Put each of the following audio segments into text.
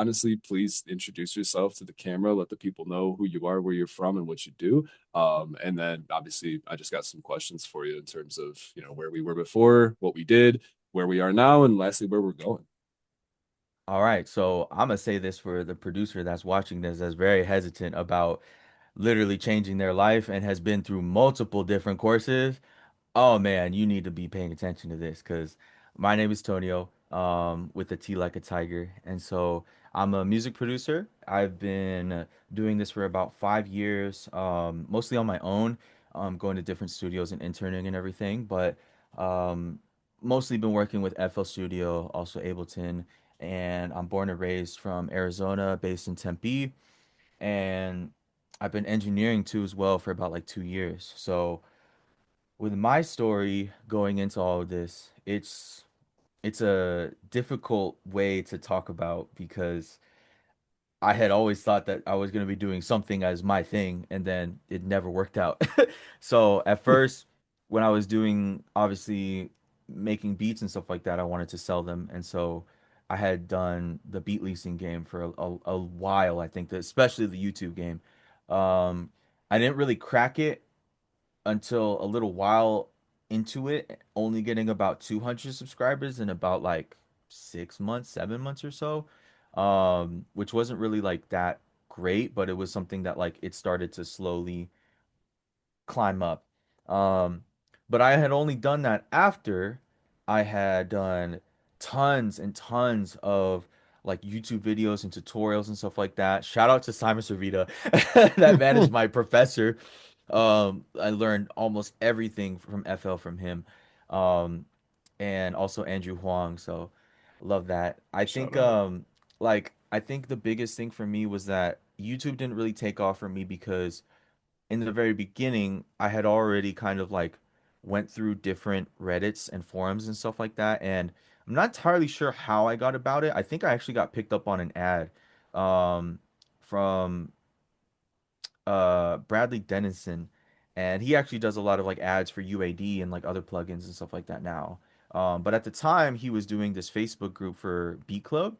honestly, please introduce yourself to the camera, let the people know who you are, where you're from, and what you do. And then obviously, I just got some questions for you in terms of, where we were before, what we did, where we are now, and lastly, where we're going. All right, so I'm gonna say this for the producer that's watching this that's very hesitant about literally changing their life and has been through multiple different courses. Oh man, you need to be paying attention to this because my name is Tonio, with a T like a tiger, and so I'm a music producer. I've been doing this for about 5 years, mostly on my own, going to different studios and interning and everything, but um, mostly been working with FL Studio, also Ableton, and I'm born and raised from Arizona, based in Tempe, and I've been engineering too as well for about like 2 years. So with my story going into all of this, it's a difficult way to talk about because I had always thought that I was going to be doing something as my thing, and then it never worked out. So at first, when I was doing obviously making beats and stuff like that, I wanted to sell them, and so I had done the beat leasing game for a while. I think that especially the YouTube game. Um, I didn't really crack it until a little while into it, only getting about 200 subscribers in about like 6 months, 7 months or so, which wasn't really like that great, but it was something that like it started to slowly climb up. Um, but I had only done that after I had done tons and tons of like YouTube videos and tutorials and stuff like that. Shout out to Simon Servita. That man is my professor. I learned almost everything from FL from him. Um, and also Andrew Huang. So love that. Shout out. I think the biggest thing for me was that YouTube didn't really take off for me because in the very beginning, I had already kind of like went through different Reddits and forums and stuff like that, and I'm not entirely sure how I got about it. I think I actually got picked up on an ad um, from Bradley Dennison, and he actually does a lot of like ads for UAD and like other plugins and stuff like that now. But at the time, he was doing this Facebook group for Beat Club,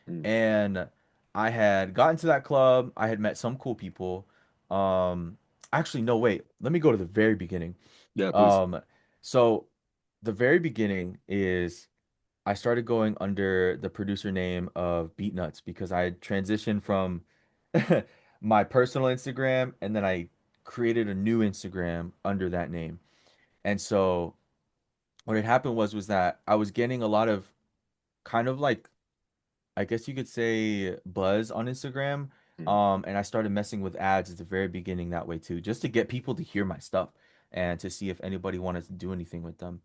Mm. and I had gotten to that club. I had met some cool people. Um, Actually, no, wait. Let me go to the very beginning. Yeah, please. Um, so the very beginning is I started going under the producer name of Beat Nuts because I had transitioned from my personal Instagram and then I created a new Instagram under that name. And so what had happened was that I was getting a lot of kind of like I guess you could say buzz on Instagram. Mm. And I started messing with ads at the very beginning that way too, just to get people to hear my stuff and to see if anybody wanted to do anything with them.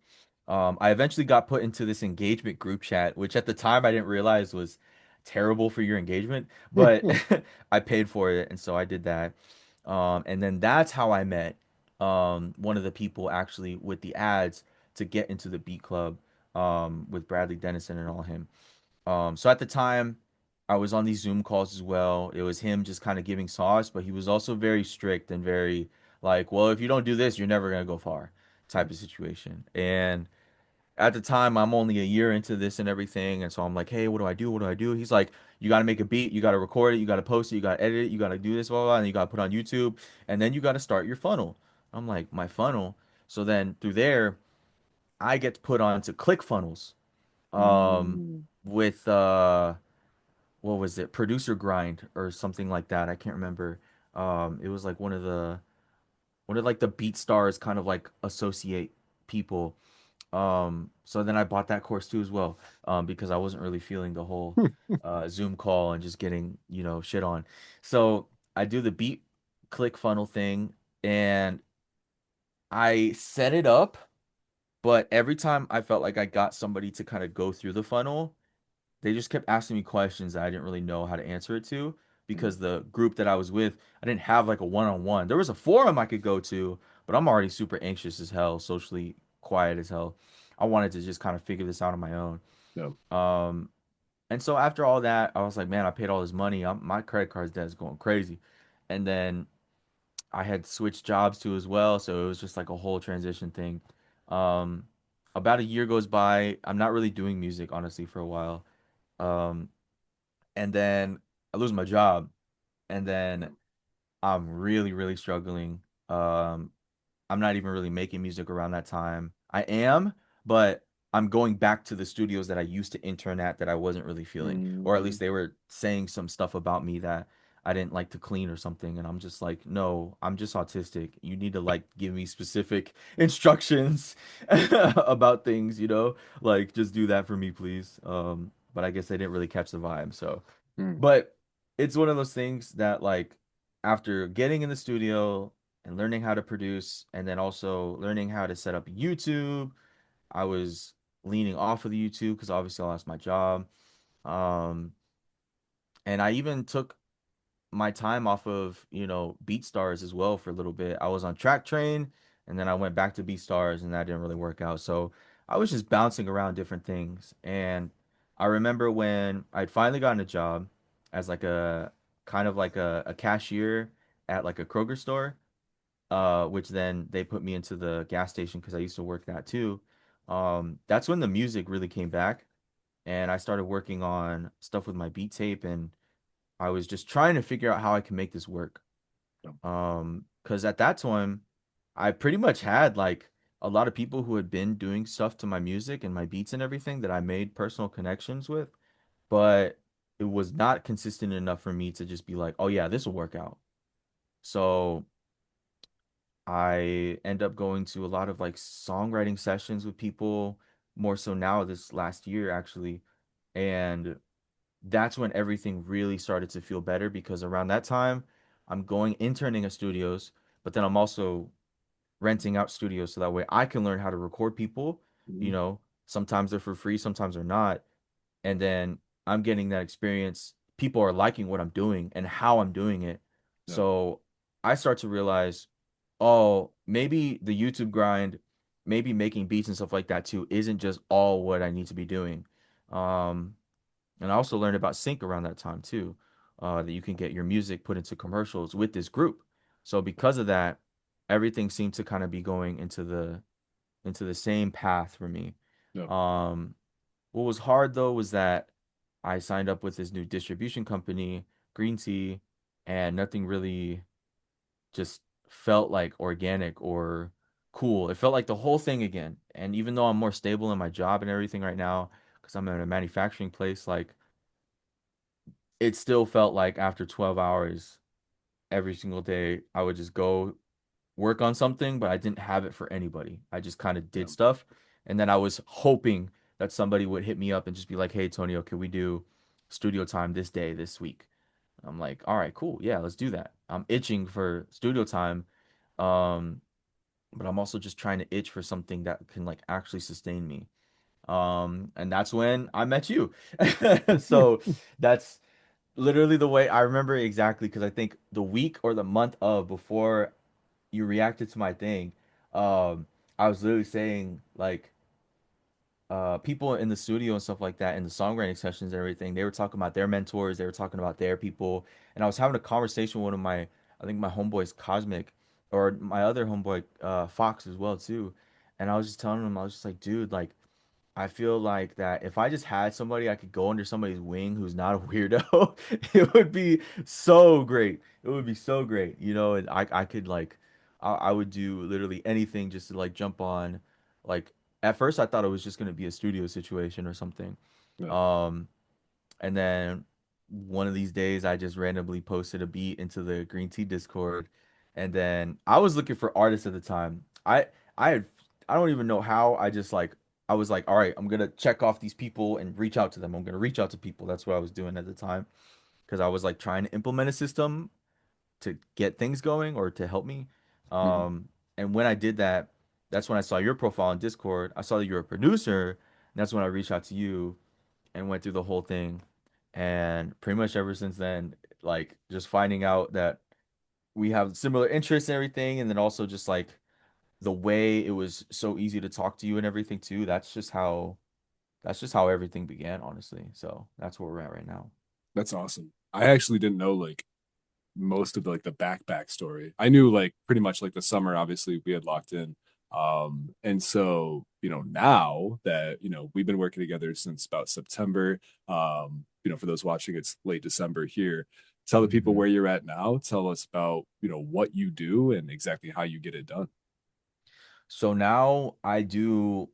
I eventually got put into this engagement group chat, which at the time I didn't realize was terrible for your engagement, but I paid for it, and so I did that. And then that's how I met one of the people actually with the ads to get into the Beat Club with Bradley Dennison and all him. So at the time, I was on these Zoom calls as well. It was him just kind of giving sauce, but he was also very strict and very like, well, if you don't do this, you're never gonna go far, type of situation. And at the time, I'm only a year into this and everything, and so I'm like, hey, what do I do? What do I do? He's like, you got to make a beat, you got to record it, you got to post it, you got to edit it, you got to do this, blah, blah, blah, and you got to put on YouTube, and then you got to start your funnel. I'm like, my funnel. So then through there, I get put on to ClickFunnels, um, Mm. with what was it? Producer Grind or something like that. I can't remember. It was like one of like the Beat Stars kind of like associate people. So then I bought that course too as well, because I wasn't really feeling the whole Zoom call and just getting, shit on. So I do the Beat Click Funnel thing and I set it up, but every time I felt like I got somebody to kind of go through the funnel, they just kept asking me questions that I didn't really know how to answer it to Mm. because the group that I was with, I didn't have like a one-on-one. There was a forum I could go to, but I'm already super anxious as hell, socially quiet as hell. I wanted to just kind of figure this out on my own. No. Um, and so after all that, I was like, man, I paid all this money. My credit card's debt is going crazy. And then I had switched jobs too as well, so it was just like a whole transition thing. Um, about a year goes by. I'm not really doing music honestly for a while. Um, and then I lose my job, and then I'm really, really struggling. Um, I'm not even really making music around that time. I am, but I'm going back to the studios that I used to intern at that I wasn't really feeling, or at Mm-hmm. least they were saying some stuff about me that I didn't like to clean or something. And I'm just like, no, I'm just autistic. You need to like give me specific instructions about things, like just do that for me, please. But I guess they didn't really catch the vibe. So, but it's one of those things that like after getting in the studio and learning how to produce and then also learning how to set up YouTube, I was leaning off of the YouTube because obviously I lost my job. Um, and I even took my time off of, BeatStars as well for a little bit. I was on Track Train and then I went back to BeatStars and that didn't really work out. So I was just bouncing around different things. And I remember when I'd finally gotten a job as like a kind of like a cashier at like a Kroger store, which then they put me into the gas station because I used to work that too. That's when the music really came back and I started working on stuff with my beat tape and I was just trying to figure out how I can make this work. Because at that time, I pretty much had like a lot of people who had been doing stuff to my music and my beats and everything that I made personal connections with, but it was not consistent enough for me to just be like, oh yeah, this will work out. So I end up going to a lot of like songwriting sessions with people, more so now this last year actually. And that's when everything really started to feel better because around that time, I'm going interning at studios, but then I'm also renting out studios so that way I can learn how to record people. Mm-hmm. You know, sometimes they're for free, sometimes they're not. And then I'm getting that experience. People are liking what I'm doing and how I'm doing it. Yeah. So I start to realize, oh, maybe the YouTube grind, maybe making beats and stuff like that too, isn't just all what I need to be doing. Um, and I also learned about sync around that time too, that you can get your music put into commercials with this group. So because of that, everything seemed to kind of be going into the same path for me. Yeah. Um, what was hard though was that I signed up with this new distribution company, Green Tea, and nothing really just felt like organic or cool. It felt like the whole thing again. And even though I'm more stable in my job and everything right now, because I'm in a manufacturing place, like it still felt like after 12 hours every single day, I would just go work on something, but I didn't have it for anybody. I just kind of Yeah. did stuff. And then I was hoping that somebody would hit me up and just be like, hey, Tonio, can we do studio time this day, this week? I'm like, all right, cool. Yeah, let's do that. I'm itching for studio time. Um, but I'm also just trying to itch for something that can like actually sustain me. And that's when I met you. So that's literally the way I remember exactly because I think the week or the month of before you reacted to my thing, um, I was literally saying like people in the studio and stuff like that in the songwriting sessions and everything, they were talking about their mentors, they were talking about their people, and I was having a conversation with one of my I think my homeboys Cosmic or my other homeboy Fox as well too. And I was just telling him, I was just like, dude, like I feel like that if I just had somebody I could go under somebody's wing who's not a weirdo, it would be so great. It would be so great, and I could like I would do literally anything just to like jump on. Like at first I thought it was just gonna be a studio situation or something. Yeah. Um and then one of these days, I just randomly posted a beat into the Green Tea Discord, and then I was looking for artists at the time. I had I don't even know how. I was like, all right, I'm gonna check off these people and reach out to them. I'm gonna reach out to people. That's what I was doing at the time because I was like trying to implement a system to get things going or to help me. Mhm. Um, and when I did that, that's when I saw your profile on Discord. I saw that you're a producer, and that's when I reached out to you and went through the whole thing. And pretty much ever since then, like just finding out that we have similar interests and everything, and then also just like the way it was so easy to talk to you and everything too. That's just how everything began, honestly. So that's where we're at right now. That's awesome. I actually didn't know like most of the, like the back story. I knew like pretty much like the summer obviously we had locked in. And so, now that, we've been working together since about September, for those watching, it's late December here. Tell the people Mhm. where you're at now. Tell us about, what you do and exactly how you get it done. So now I do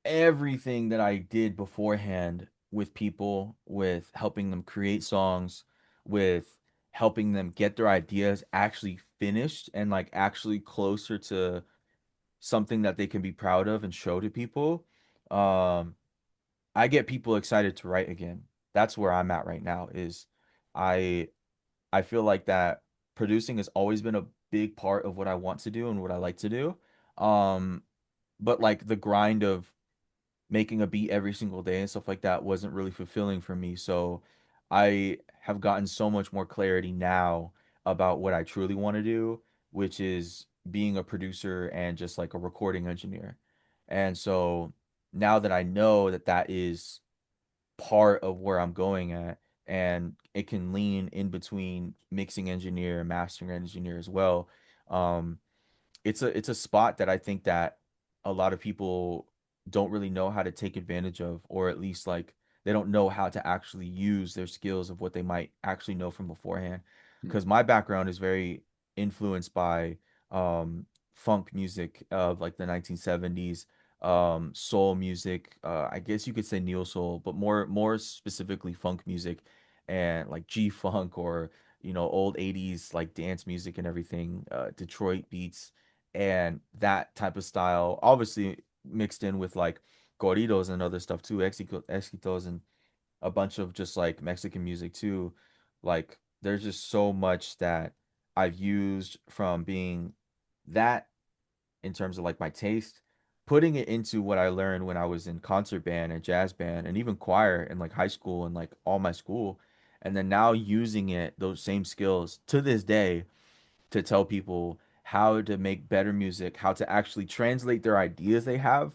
everything that I did beforehand with people, with helping them create songs, with helping them get their ideas actually finished and like actually closer to something that they can be proud of and show to people. Um, I get people excited to write again. That's where I'm at right now is I I feel like that producing has always been a big part of what I want to do and what I like to do. Um, but like the grind of making a beat every single day and stuff like that wasn't really fulfilling for me. So I have gotten so much more clarity now about what I truly want to do, which is being a producer and just like a recording engineer. And so now that I know that that is part of where I'm going at, and it can lean in between mixing engineer and mastering engineer as well. Um, it's a spot that I think that a lot of people don't really know how to take advantage of, or at least like they don't know how to actually use their skills of what they might actually know from beforehand. Mm. Because my background is very influenced by um, funk music of like the 1970s, soul music. I guess you could say neo soul, but more specifically funk music and like G funk or old 80s like dance music and everything, Detroit beats and that type of style, obviously mixed in with like corridos and other stuff too, exitos and a bunch of just like Mexican music too. Like there's just so much that I've used from being that in terms of like my taste, putting it into what I learned when I was in concert band and jazz band and even choir in like high school and like all my school, and then now using it those same skills to this day to tell people how to make better music, how to actually translate their ideas they have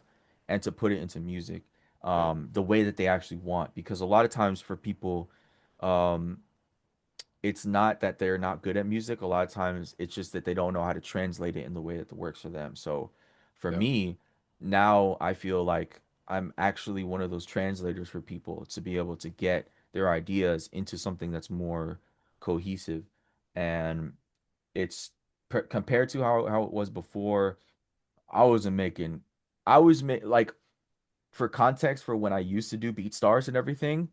and to put it into music Yeah. the way that they actually want. Because a lot of times for people, um, it's not that they're not good at music. A lot of times it's just that they don't know how to translate it in the way that works for them. So for Yeah. me, now I feel like I'm actually one of those translators for people to be able to get their ideas into something that's more cohesive. And it's compared to how it was before. I wasn't making. I was like for context for when I used to do BeatStars and everything.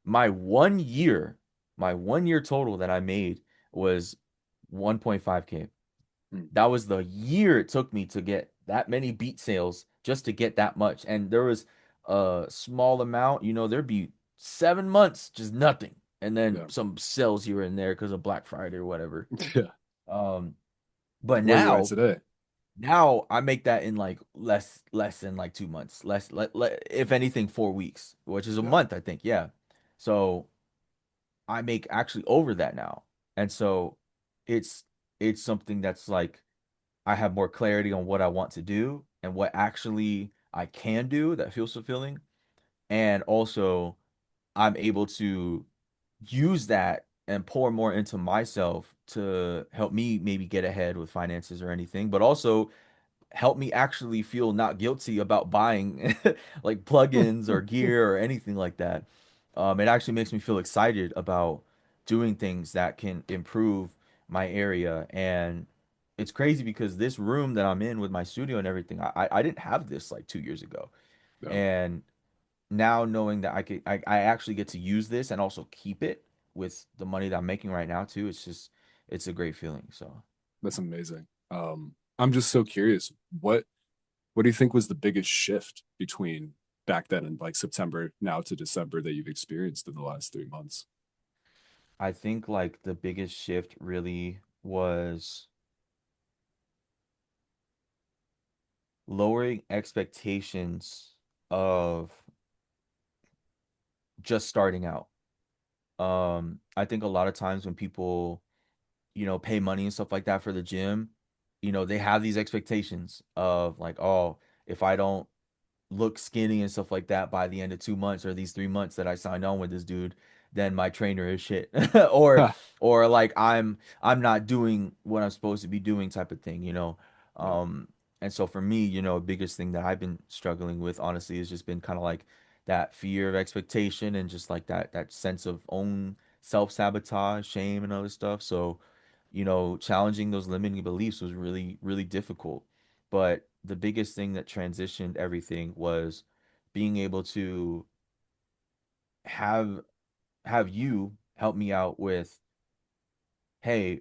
My 1 year, my 1 year total that I made was 1.5K. Mm. That was the year it took me to get that many beat sales just to get that much. And there was a small amount, there'd be 7 months, just nothing. And then Yeah. some sales here and there because of Black Friday or whatever. Yeah. Um, but Where are you at now today? Now I make that in like less than like 2 months, if anything 4 weeks, which is a Yeah. month, I think. Yeah. So I make actually over that now. And so it's it's something that's like I have more clarity on what I want to do and what actually I can do that feels fulfilling. And also I'm able to use that and pour more into myself to help me maybe get ahead with finances or anything, but also help me actually feel not guilty about buying like plugins or gear or anything like that. It actually makes me feel excited about doing things that can improve my area. And it's crazy because this room that I'm in with my studio and everything, I didn't have this like 2 years ago. Yeah. And now knowing that I actually get to use this and also keep it with the money that I'm making right now too, it's a great feeling. So That's amazing. I'm just so curious. What do you think was the biggest shift between back then and like September now to December that you've experienced in the last 3 months? I think like the biggest shift really was lowering expectations of just starting out. I think a lot of times when people, pay money and stuff like that for the gym, they have these expectations of like, oh, if I don't look skinny and stuff like that by the end of 2 months or these 3 months that I signed on with this dude, then my trainer is shit. or Ha. or like I'm not doing what I'm supposed to be doing type of thing. Yeah. Um and so for me, biggest thing that I've been struggling with honestly has just been kind of like that fear of expectation and just like that sense of own self-sabotage, shame and other stuff. So, challenging those limiting beliefs was really, really difficult. But the biggest thing that transitioned everything was being able to have have you help me out with, hey,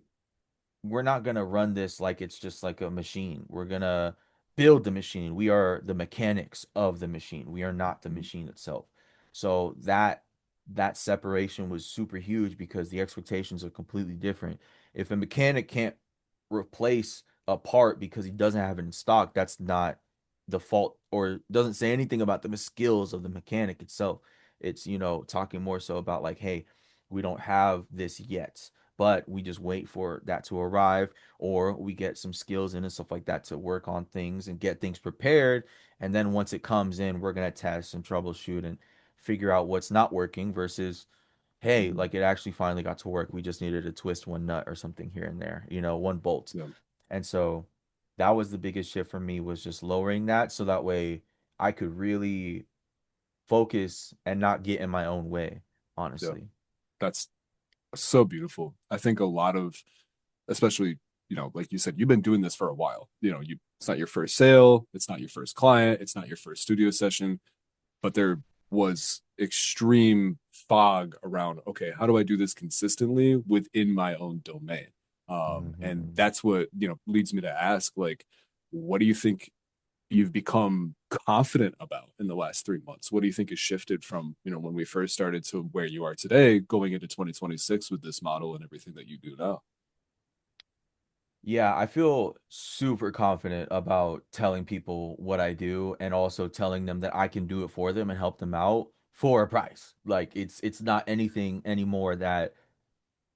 we're not gonna run this like it's just like a machine. We're gonna build the machine. We are the mechanics of the machine. We are not the Mhm. machine itself. So that separation was super huge because the expectations are completely different. If a mechanic can't replace a part because he doesn't have it in stock, that's not the fault or doesn't say anything about the skills of the mechanic itself. It's, talking more so about like, hey, we don't have this yet, but we just wait for that to arrive, or we get some skills in and stuff like that to work on things and get things prepared. And then once it comes in, we're going to test and troubleshoot and figure out what's not working versus, hey, Mhm. like it actually finally got to work. We just needed to twist one nut or something here and there, one bolt. Yeah, And so that was the biggest shift for me, was just lowering that so that way I could really focus and not get in my own way, yeah. honestly. That's so beautiful. I think a lot of, especially, like you said, you've been doing this for a while. It's not your first sale, it's not your first client, it's not your first studio session, but there was extreme fog around, okay, how do I do this consistently within my own domain? And Hmm. that's what, leads me to ask, like, what do you think you've become confident about in the last 3 months? What do you think has shifted from, when we first started to where you are today, going into 2026 with this model and everything that you do now? Yeah, I feel super confident about telling people what I do and also telling them that I can do it for them and help them out for a price. Like it's not anything anymore that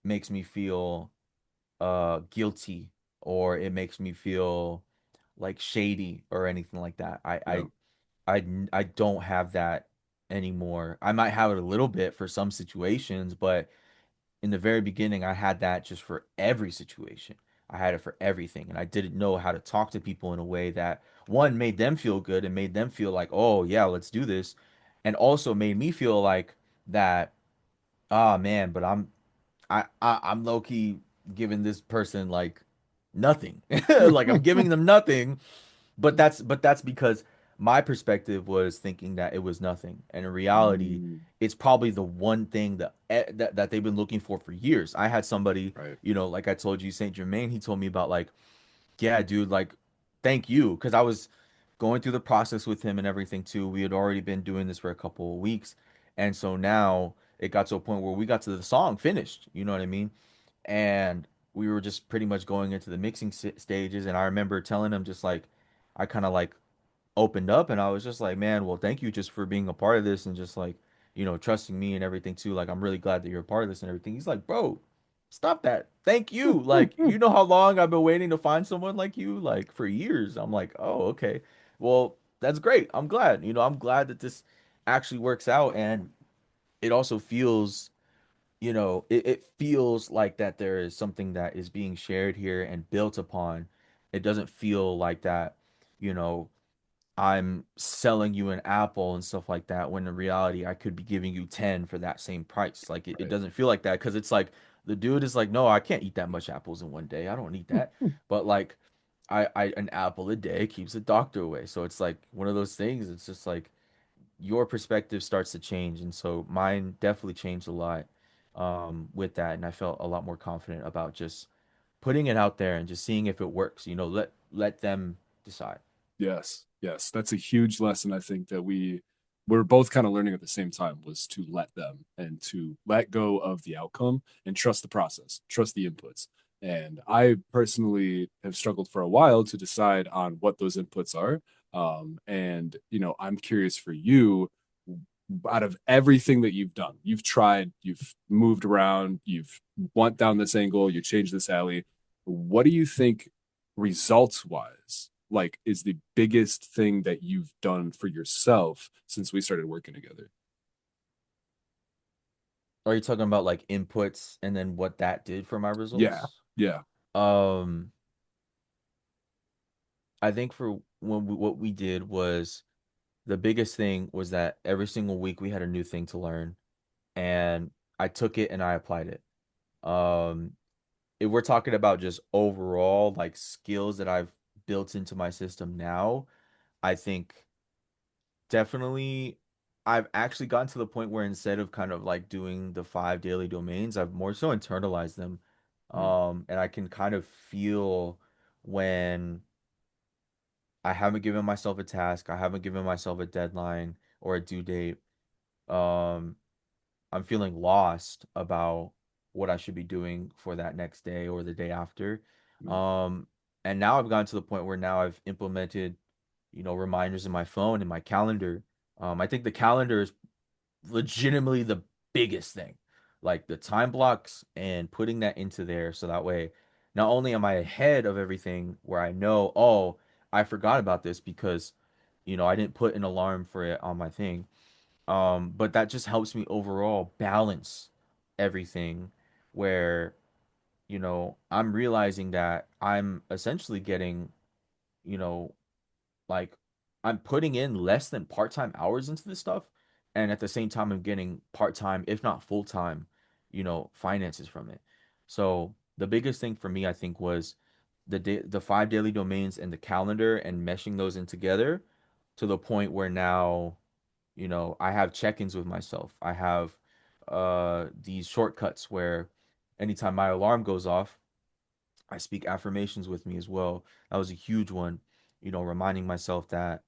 makes me feel guilty or it makes me feel like shady or anything like that. Yeah. I don't have that anymore. I might have it a little bit for some situations, but in the very beginning, I had that just for every situation. I had it for everything. And I didn't know how to talk to people in a way that, one, made them feel good and made them feel like, oh, yeah, let's do this. And also made me feel like that, ah, man, but I'm low key giving this person like nothing. Like I'm giving them nothing, but that's because my perspective was thinking that it was nothing, and in reality, Mm, it's probably the one thing that they've been looking for years. I had somebody, right. like I told you, Saint Germain. He told me about like, yeah, dude, like, thank you, because I was going through the process with him and everything too. We had already been doing this for a couple of weeks, and so now it got to a point where we got to the song finished. You know what I mean? And we were just pretty much going into the mixing stages, and I remember telling him just like, I kind of like opened up and I was just like, man, well, thank you just for being a part of this and just like, trusting me and everything too. Like, I'm really glad that you're a part of this and everything. He's like, bro, stop that. Thank you. Like, you know how long I've been waiting to find someone like you? Like, for years. I'm like, oh, okay. Well, that's great. I'm glad. I'm glad that this actually works out. And it also feels, it feels like that there is something that is being shared here and built upon. It doesn't feel like that, you know, I'm selling you an apple and stuff like that, when in reality I could be giving you 10 for that same price. Like it Right. doesn't feel like that because it's like the dude is like, no, I can't eat that much apples in one day. I don't need that. But like an apple a day keeps the doctor away. So it's like one of those things. It's just like your perspective starts to change. And so mine definitely changed a lot with that. And I felt a lot more confident about just putting it out there and just seeing if it works. Let them decide. Yes, yes, that's a huge lesson I think that we're both kind of learning at the same time, was to let them and to let go of the outcome and trust the process, trust the inputs. And I personally have struggled for a while to decide on what those inputs are. And I'm curious for you, out of everything that you've done, you've tried, you've moved around, you've went down this angle, you changed this alley. What do you think results wise, like, is the biggest thing that you've done for yourself since we started working together? Are you talking about like inputs and then what that did for my Yeah, results? yeah. Um, I think for what we did was the biggest thing was that every single week we had a new thing to learn, and I took it and I applied it. If we're talking about just overall like skills that I've built into my system now, I think definitely I've actually gotten to the point where instead of kind of like doing the five daily domains, I've more so internalized them. Mm, And I can kind of feel when I haven't given myself a task, I haven't given myself a deadline or a due date. Um, I'm feeling lost about what I should be doing for that next day or the day after. mm, Um, and now I've gotten to the point where now I've implemented, reminders in my phone and my calendar. I think the calendar is legitimately the biggest thing. Like the time blocks and putting that into there so that way not only am I ahead of everything where I know, oh, I forgot about this because, I didn't put an alarm for it on my thing. But that just helps me overall balance everything where, I'm realizing that I'm essentially getting, you know, like I'm putting in less than part-time hours into this stuff, and at the same time I'm getting part-time, if not full-time, finances from it. So the biggest thing for me, I think, was the five daily domains and the calendar and meshing those in together to the point where now, I have check-ins with myself. I have these shortcuts where anytime my alarm goes off, I speak affirmations with me as well. That was a huge one, reminding myself that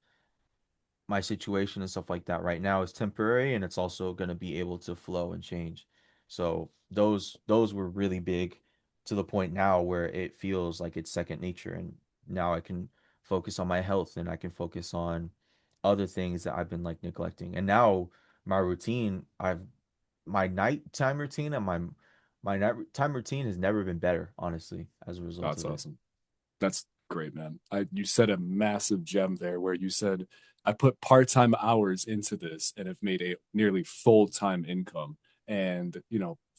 my situation and stuff like that right now is temporary and it's also going to be able to flow and change. So those were really big to the point now where it feels like it's second nature, and now I can focus on my health and I can focus on other things that I've been like neglecting. And now my routine, I've my nighttime routine and my nighttime routine has never been better, honestly, as a result that's of it. awesome. That's great, man. You said a massive gem there where you said I put part-time hours into this and have made a nearly full-time income. And,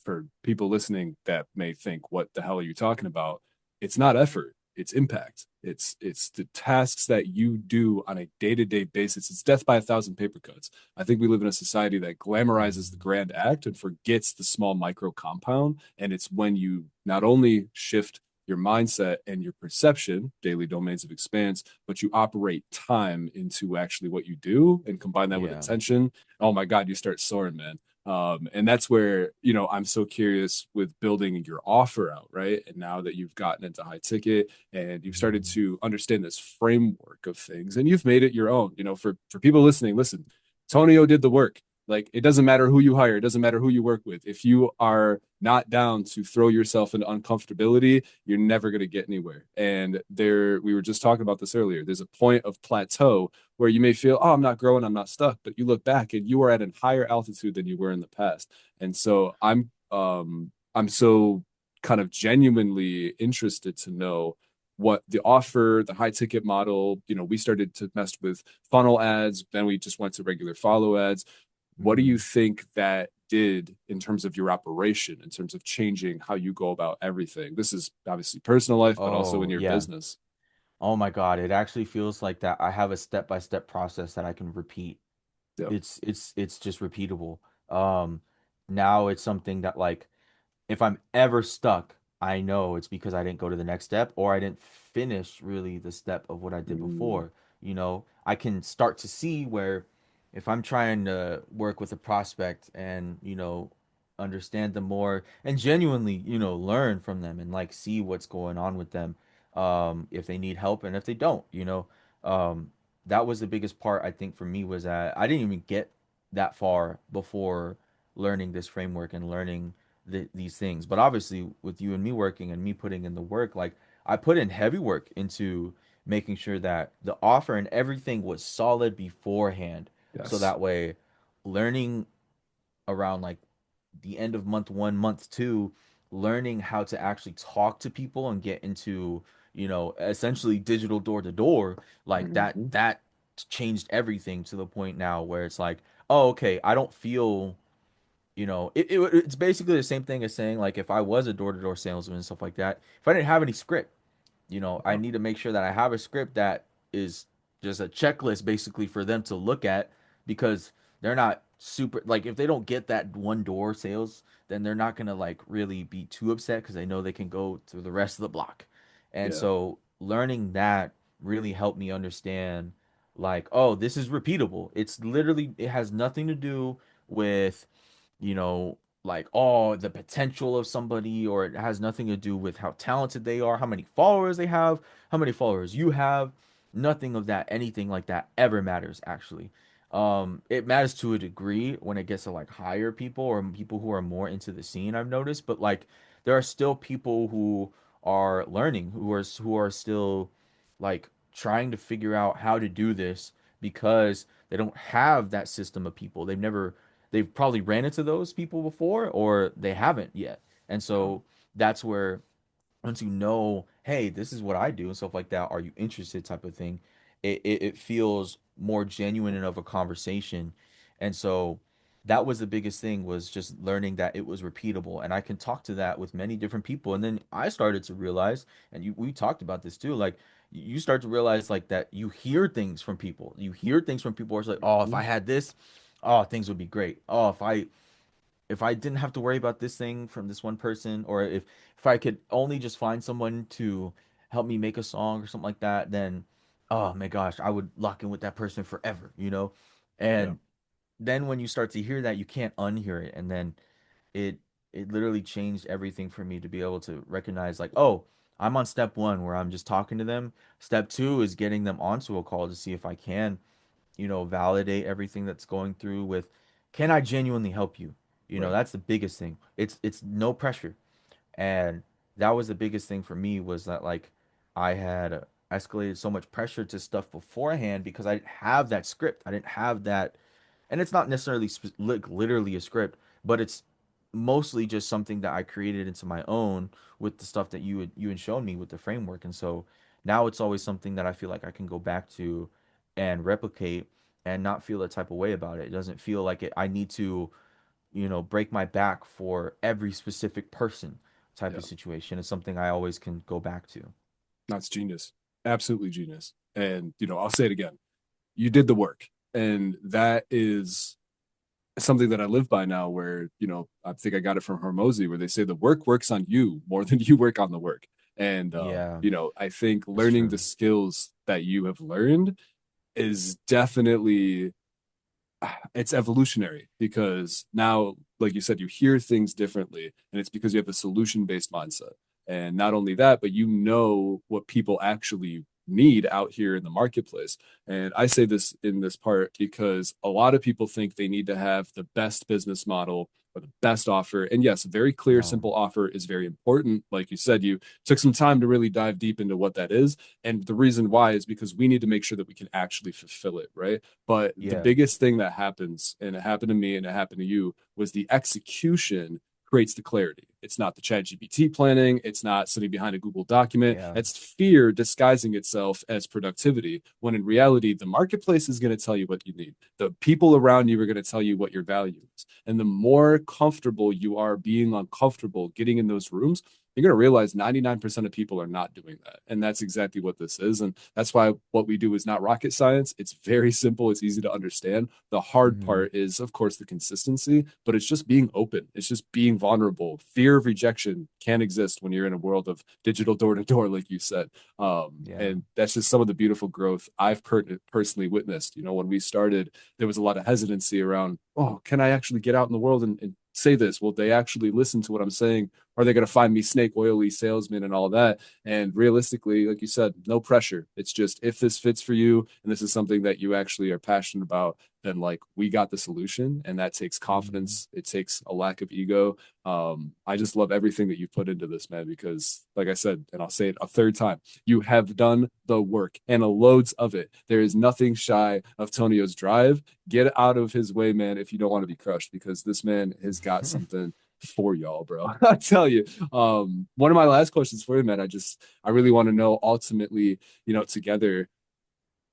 for people listening that may think, what the hell are you talking about? It's not effort, it's impact. It's the tasks that you do on a day-to-day basis. It's death by a thousand paper cuts. I think we live in a society that glamorizes the grand act and forgets the small micro compound. And it's when you not only shift your mindset and your perception, daily domains of expanse, but you operate time into actually what you do and combine that with Yeah. attention. Oh my God, you start soaring, man. And that's where, I'm so curious with building your offer out, right? And now that you've gotten into high ticket and you've started to understand this framework of things and you've made it your own, for people listening, listen, Tonio did the work. Like it doesn't matter who you hire, it doesn't matter who you work with. If you are not down to throw yourself into uncomfortability, you're never going to get anywhere. And we were just talking about this earlier. There's a point of plateau where you may feel, oh, I'm not growing, I'm not stuck, but you look back and you are at a higher altitude than you were in the past. And so I'm so kind of genuinely interested to know what the offer, the high ticket model, we started to mess with funnel ads, then we just went to regular follow ads. What do you Mm. think that did in terms of your operation, in terms of changing how you go about everything? This is obviously personal life, but also in Oh, your yeah. business. Oh my God, it actually feels like that I have a step-by-step process that I can repeat. Yeah. It's just repeatable. Um, Now it's something that like if I'm ever stuck, I know it's because I didn't go to the next step or I didn't finish really the step of what I did Mm, before. I can start to see where if I'm trying to work with a prospect and, understand them more and genuinely, learn from them and like see what's going on with them, if they need help and if they don't, um, that was the biggest part I think for me was that I didn't even get that far before learning this framework and learning these things. But obviously, with you and me working and me putting in the work, like I put in heavy work into making sure that the offer and everything was solid beforehand. So yes. that way, learning around like the end of month one, month two, learning how to actually talk to people and get into, essentially digital door to door, like Mhm. that changed everything to the point now where it's like, oh, okay, I don't feel it's basically the same thing as saying like if I was a door-to-door salesman and stuff like that, if I didn't have any script, I Yeah. need to make sure that I have a script that is just a checklist basically for them to look at because they're not super like if they don't get that one door sales, then they're not gonna like really be too upset because they know they can go to the rest of the block. And Yeah. so learning that really helped me understand like, oh, this is repeatable. It's literally it has nothing to do with, you know, like oh, the potential of somebody, or it has nothing to do with how talented they are, how many followers they have, how many followers you have. Nothing of that, anything like that ever matters actually. It matters to a degree when it gets to like higher people or people who are more into the scene, I've noticed, but like there are still people who are learning, who are still like trying to figure out how to do this because they don't have that system of people. They've probably ran into those people before or they haven't yet. And Yeah. so that's where once you know, hey, this is what I do and stuff like that, are you interested type of thing, it feels more genuine and of a conversation. And so that was the biggest thing was just learning that it was repeatable and I can talk to that with many different people. And then I started to realize, and we talked about this too, like you start to realize like that you hear things from people. You hear things from people where it's like, oh, if I Mhm. had this, oh, things would be great. Oh, if I didn't have to worry about this thing from this one person, or if I could only just find someone to help me make a song or something like that, then oh my gosh, I would lock in with that person forever, you know? Yeah. And then when you start to hear that, you can't unhear it. And then it it literally changed everything for me to be able to recognize like, oh, I'm on step one where I'm just talking to them. Step two is getting them onto a call to see if I can validate everything that's going through with, can I genuinely help you? Right. That's the biggest thing. It's no pressure. And that was the biggest thing for me was that like I had escalated so much pressure to stuff beforehand because I didn't have that script. I didn't have that, and it's not necessarily like literally a script, but it's mostly just something that I created into my own with the stuff that you had shown me with the framework. And so now it's always something that I feel like I can go back to and replicate and not feel a type of way about it. It doesn't feel like I need to, break my back for every specific person type Yeah. of situation. It's something I always can go back to. That's genius. Absolutely genius. And, I'll say it again. You did the work. And that is something that I live by now where, I think I got it from Hormozy where they say the work works on you more than you work on the work. And, Yeah, I think that's learning the true. skills that you have learned is definitely it's evolutionary because now, like you said, you hear things differently, and it's because you have a solution-based mindset. And not only that, but you know what people actually need out here in the marketplace. And I say this in this part because a lot of people think they need to have the best business model or the best offer. And yes, a very clear, No. simple offer is very important. Like you said, you took some time to really dive deep into what that is. And the reason why is because we need to make sure that we can actually fulfill it, right? But the Yeah. biggest thing that happens, and it happened to me and it happened to you, was the execution creates the clarity. It's not the chat GPT planning. It's not sitting behind a Google document. Yeah. It's fear disguising itself as productivity, when in reality, the marketplace is going to tell you what you need. The people around you are going to tell you what your value is. And the more comfortable you are being uncomfortable getting in those rooms, you're going to realize 99% of people are not doing that. And that's exactly what this is. And that's why what we do is not rocket science. It's very simple, it's easy to understand. The hard Hmm. part is, of course, the consistency, but it's just being open, it's just being vulnerable. Fear of rejection can't exist when you're in a world of digital door to door, like you said. Yeah. And that's just some of the beautiful growth I've personally witnessed. When we started, there was a lot of hesitancy around, oh, can I actually get out in the world and say this? Will they actually listen to what I'm saying? Are they going to find me snake oily salesman and all that? And realistically, like you said, no pressure. It's just if this fits for you and this is something that you actually are passionate about, then like we got the solution. And that takes Hmm. confidence. It takes a lack of ego. I just love everything that you've put into this, man, because like I said, and I'll say it a third time, you have done the work and a loads of it. There is nothing shy of Tonio's drive. Get out of his way, man, if you don't want to be crushed, because this man has got something for y'all, bro. I tell you. One of my last questions for you, man. I really want to know ultimately, together,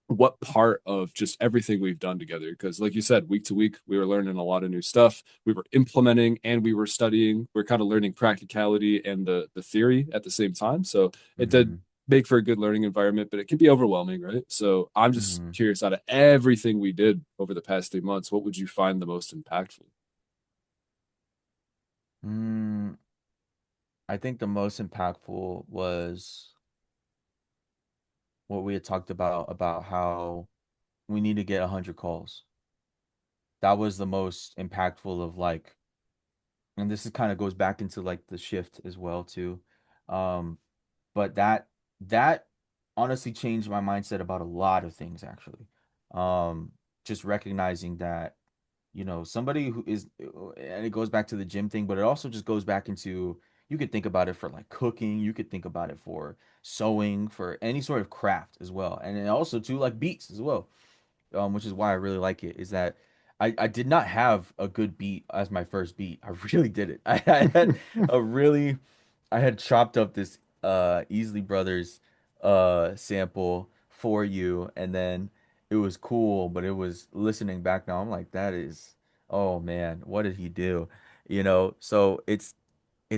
what part of just everything we've done together, because like you said, week to week, we were learning a lot of new stuff. We were implementing and we were studying. We're kind of learning practicality and the theory at the same time. So it did Hmm. make for a good learning environment, but it can be overwhelming, right? So I'm just Hmm. curious, out of everything we did over the past 3 months, what would you find the most impactful? Mm, I think the most impactful was what we had talked about how we need to get 100 calls. That was the most impactful of like, and this is kind of goes back into like the shift as well too. Um, but that honestly changed my mindset about a lot of things actually. Um, just recognizing that, you know, somebody who is, and it goes back to the gym thing, but it also just goes back into, you could think about it for like cooking, you could think about it for sewing, for any sort of craft as well, and then also too like beats as well, which is why I really like it, is that I did not have a good beat as my first beat. I really did it. I had a really, I had chopped up this Easley Brothers sample for you, and then it was cool, but it was, listening back now, I'm like, that is, oh man, what did he do? You know, so it's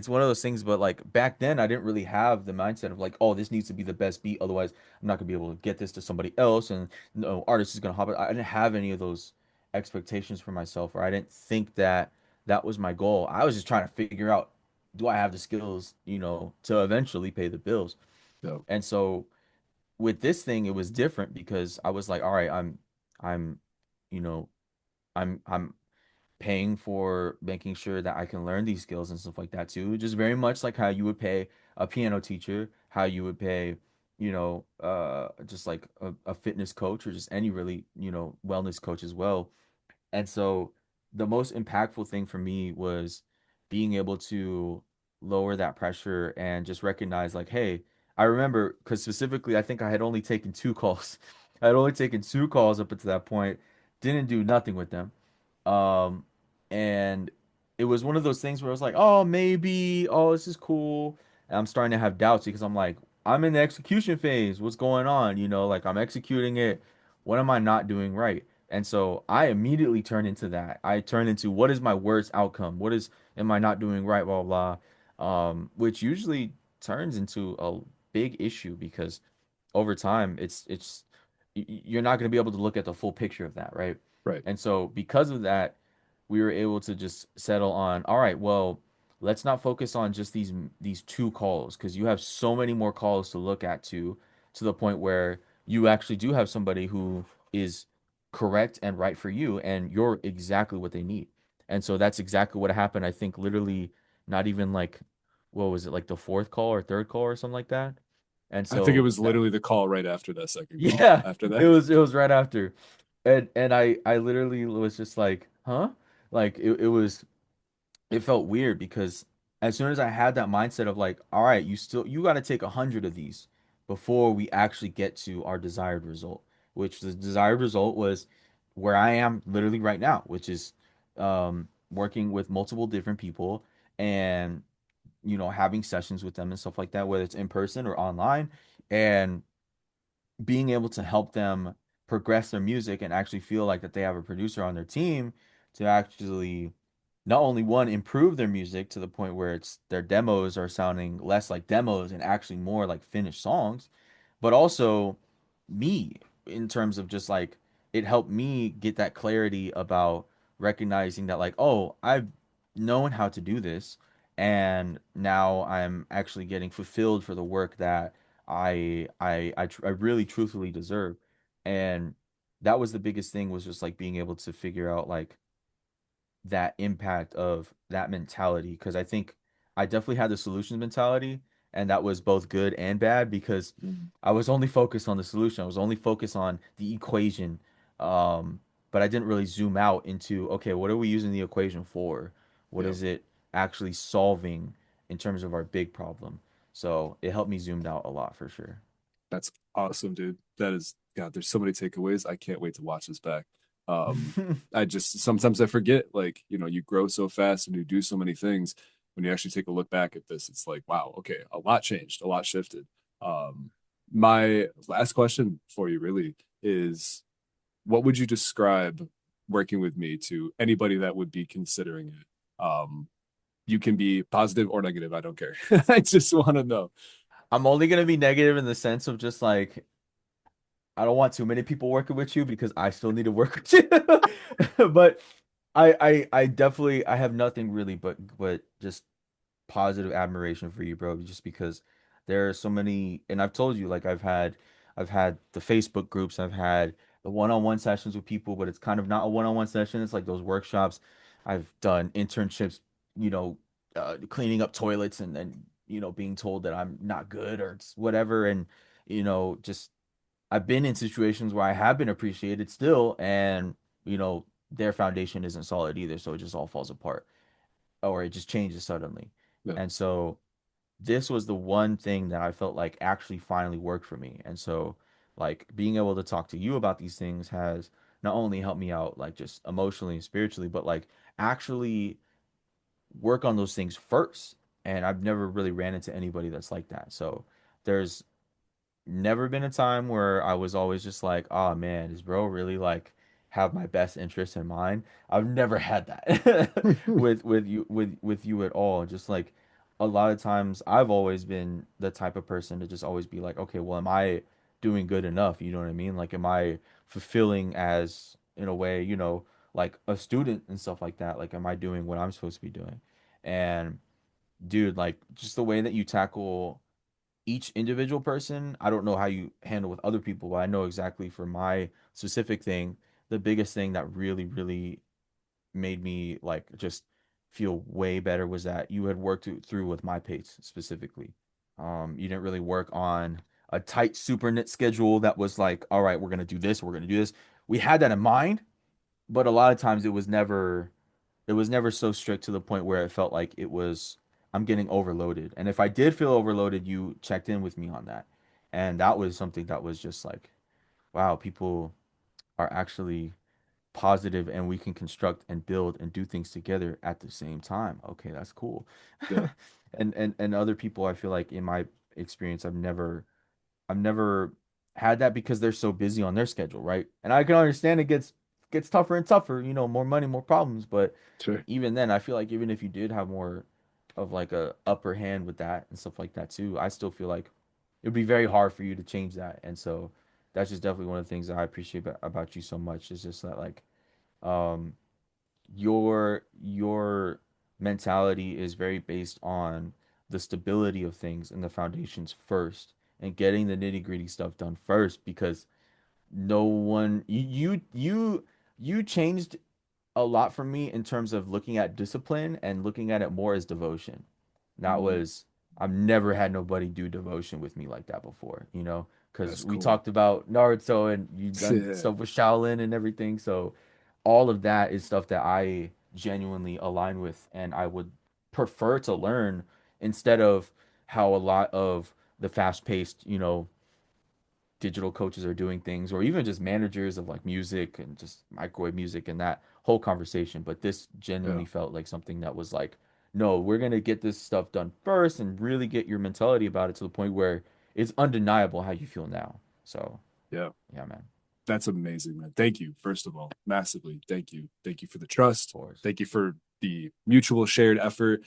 one of those things, but like back then I didn't really have the mindset of like, oh, this needs to be the best beat, otherwise I'm not gonna be able to get this to somebody else, and no artist is gonna hop it. I didn't have any of those expectations for myself, or I didn't think that that was my goal. I was just trying to figure out, do I have the skills, you know, to eventually pay the bills? No. And so with this thing, it was different because I was like, all right, I'm, you know, I'm paying for making sure that I can learn these skills and stuff like that too. Just very much like how you would pay a piano teacher, how you would pay, you know, just like a fitness coach or just any really, you know, wellness coach as well. And so the most impactful thing for me was being able to lower that pressure and just recognize like, hey, I remember because specifically I think I had only taken 2 calls. I had only taken 2 calls up until that point, didn't do nothing with them. Um, and it was one of those things where I was like, oh, maybe, oh, this is cool. And I'm starting to have doubts because I'm like, I'm in the execution phase. What's going on? You know, like I'm executing it. What am I not doing right? And so I immediately turn into that. I turn into, what is my worst outcome? What is, am I not doing right? Blah, blah, blah. Which usually turns into a big issue because over time, you're not going to be able to look at the full picture of that, right? Right. And so because of that, we were able to just settle on, all right, well, let's not focus on just these 2 calls because you have so many more calls to look at to the point where you actually do have somebody who is correct and right for you and you're exactly what they need. And so that's exactly what happened. I think literally not even like, what was it, like the fourth call or third call or something like that. And I think it so was that, literally the call right after that second call. yeah, After it that, was right after. And I literally was just like, huh? Like it felt weird because as soon as I had that mindset of like, all right, you got to take 100 of these before we actually get to our desired result, which the desired result was where I am literally right now, which is working with multiple different people and you know having sessions with them and stuff like that, whether it's in person or online, and being able to help them progress their music and actually feel like that they have a producer on their team to actually not only one improve their music to the point where it's their demos are sounding less like demos and actually more like finished songs, but also me in terms of just like it helped me get that clarity about recognizing that like, oh, I've known how to do this and now I'm actually getting fulfilled for the work that I really truthfully deserve. And that was the biggest thing, was just like being able to figure out like that impact of that mentality, because I think I definitely had the solutions mentality, and that was both good and bad because I was only focused on the solution. I was only focused on the equation. But I didn't really zoom out into, okay, what are we using the equation for? What yeah. is it actually solving in terms of our big problem? So it helped me zoomed out a lot for sure. That's awesome, dude. That is, God, there's so many takeaways. I can't wait to watch this back. I just sometimes I forget, like, you grow so fast and you do so many things. When you actually take a look back at this, it's like, wow, okay, a lot changed, a lot shifted. Um, my last question for you really is, what would you describe working with me to anybody that would be considering it? You can be positive or negative, I don't care. I just want to know. I'm only gonna be negative in the sense of just like I don't want too many people working with you because I still need to work with you. But I definitely I have nothing really but just positive admiration for you, bro, just because there are so many, and I've told you, like I've had the Facebook groups, I've had the one-on-one sessions with people, but it's kind of not a one-on-one session. It's like those workshops. I've done internships, you know, cleaning up toilets and being told that I'm not good or it's whatever, and just I've been in situations where I have been appreciated still, and their foundation isn't solid either, so it just all falls apart or it just changes suddenly. Yeah, And so this was the one thing that I felt like actually finally worked for me. And so like being able to talk to you about these things has not only helped me out like just emotionally and spiritually, but like actually work on those things first. And I've never really ran into anybody that's like that. So there's never been a time where I was always just like, oh man, does bro really like have my best interest in mind? I've never had that with you at all. Just like a lot of times I've always been the type of person to just always be like, okay, well, am I doing good enough? You know what I mean? Like, am I fulfilling as in a way, like a student and stuff like that? Like, am I doing what I'm supposed to be doing? And dude, like just the way that you tackle each individual person, I don't know how you handle with other people, but I know exactly for my specific thing, the biggest thing that really, really made me like just feel way better was that you had worked through with my pace specifically. You didn't really work on a tight super knit schedule that was like, all right, we're gonna do this, we're gonna do this. We had that in mind, but a lot of times it was never so strict to the point where it felt like it was I'm getting overloaded. And if I did feel overloaded, you checked in with me on that. And that was something that was just like, wow, people are actually positive and we can construct and build and do things together at the same time. Okay, that's cool. yeah, And other people I feel like in my experience I've never had that because they're so busy on their schedule, right? And I can understand it gets tougher and tougher, more money, more problems, but sure. even then I feel like even if you did have more of like a upper hand with that and stuff like that too, I still feel like it would be very hard for you to change that. And so that's just definitely one of the things that I appreciate about you so much is just that like um your mentality is very based on the stability of things and the foundations first and getting the nitty-gritty stuff done first because no one you changed a lot for me in terms of looking at discipline and looking at it more as devotion. That Mm, was I've never had nobody do devotion with me like that before, because that's we cool. talked about Naruto and you've done Yeah, stuff with Shaolin and everything. So all of that is stuff that I genuinely align with and I would prefer to learn instead of how a lot of the fast-paced, digital coaches are doing things, or even just managers of like music and just microwave music and that whole conversation. But this yeah, genuinely felt like something that was like, no, we're gonna get this stuff done first and really get your mentality about it to the point where it's undeniable how you feel now. So yeah. yeah, man, That's amazing, man. Thank you, first of all, massively. Thank you. Thank you for the of trust. course. Thank you for the mutual shared effort.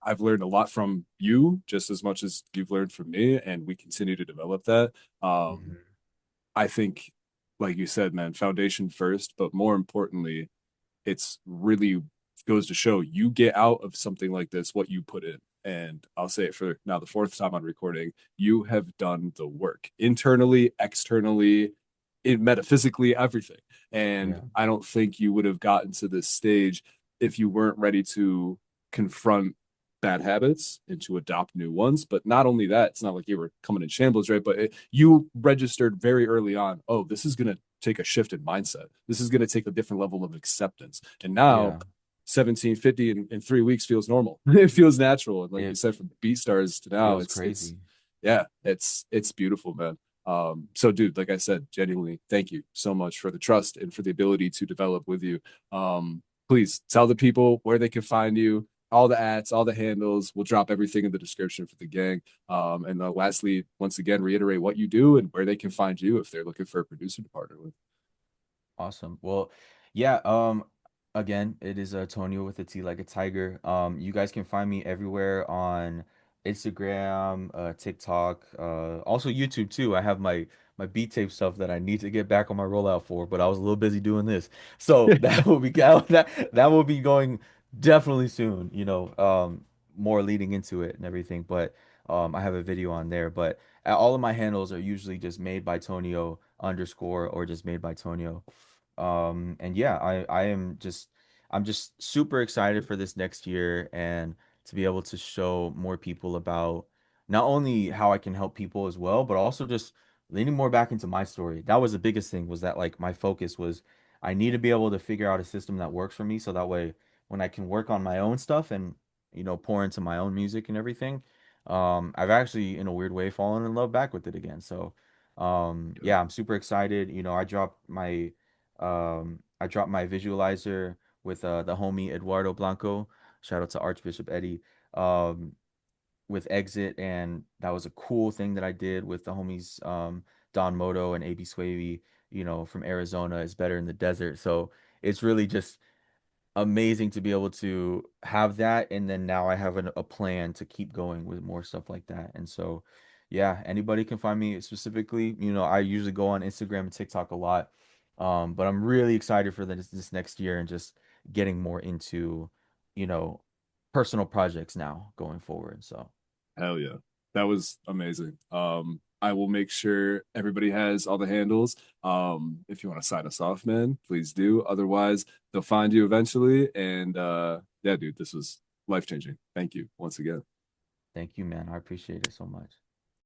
I've learned a lot from you just as much as you've learned from me, and we continue to develop that. Um, Hmm. I think, like you said, man, foundation first, but more importantly, it's really goes to show you get out of something like this what you put in. And I'll say it for now the fourth time on recording. You have done the work internally, externally, in metaphysically, everything. And Yeah, I don't think you would have gotten to this stage if you weren't ready to confront bad habits and to adopt new ones. But not only that, it's not like you were coming in shambles, right? But you registered very early on, oh, this is going to take a shift in mindset. This is going to take a different level of acceptance. And now yeah, 1750 in 3 weeks feels normal. It feels natural. And like you it said, from beat stars to now, feels it's crazy. yeah, it's beautiful, man. So dude, like I said, genuinely, thank you so much for the trust and for the ability to develop with you. Please tell the people where they can find you, all the ads, all the handles. We'll drop everything in the description for the gang. And lastly, once again, reiterate what you do and where they can find you if they're looking for a producer to partner with. Awesome. Well, yeah, again, it is Tonio with a T like a tiger. You guys can find me everywhere on Instagram, TikTok, also YouTube too. I have my beat tape stuff that I need to get back on my rollout for, but I was a little busy doing this. So that will be that will be going definitely soon, more leading into it and everything. But I have a video on there, but all of my handles are usually just made by Tonio underscore or just made by Tonio. And yeah, I'm just super excited for this next year and to be able to show more people about not only how I can help people as well, but also just leaning more back into my story. That was the biggest thing was that like my focus was I need to be able to figure out a system that works for me so that way when I can work on my own stuff and pour into my own music and everything, I've actually in a weird way fallen in love back with it again. So Yeah. yeah, I'm super excited. I dropped my visualizer with the homie Eduardo Blanco. Shout out to Archbishop Eddie. Um, with Exit, and that was a cool thing that I did with the homies Don Moto and AB Swavy, from Arizona. Is better in the desert. So it's really just amazing to be able to have that, and then now I have a plan to keep going with more stuff like that. And so yeah, anybody can find me specifically. I usually go on Instagram and TikTok a lot. But I'm really excited for this next year and just getting more into, you know, personal projects now going forward. So Hell yeah. That was amazing. I will make sure everybody has all the handles. If you want to sign us off, man, please do. Otherwise, they'll find you eventually. And yeah, dude, this was life changing. Thank you once again. thank you, man. I appreciate it so much.